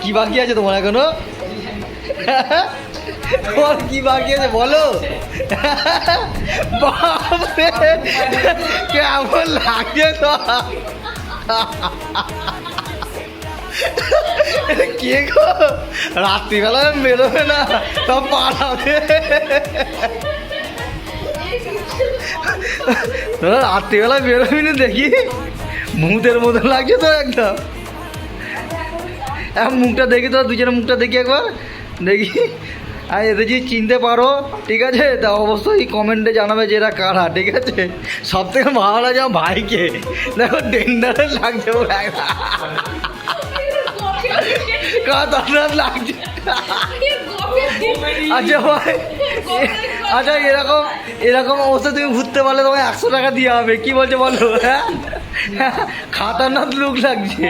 কি বাকি আছে তোমার এখনো? তোমার কি বাকি আছে বলো? বাপরে কেমন লাগে তো? কে গো রাত্রিবেলায় বেরোবে না সব পালাবে? রাত্রিবেলায় বেরোবি না দেখি, ভূতের মতো লাগছে তো একদম। মুখটা দেখি তো, দুজনের মুখটা দেখি একবার দেখি। আর এদের যদি চিনতে পারো ঠিক আছে, তা অবশ্যই কমেন্টে জানাবে যে এরা কারা, ঠিক আছে? সব থেকে ভালো লাগে আমার ভাইকে, দেখো ডেঞ্জারাস লাগছে ও, কাতার লাগছে। আচ্ছা ভাই, আচ্ছা এরকম এরকম অবস্থা তুমি ঘুরতে পারলে তোমায় 100 টাকা দেওয়া হবে, কি বলছো বলো? হ্যাঁ, খাতারনাক লুক লাগছে।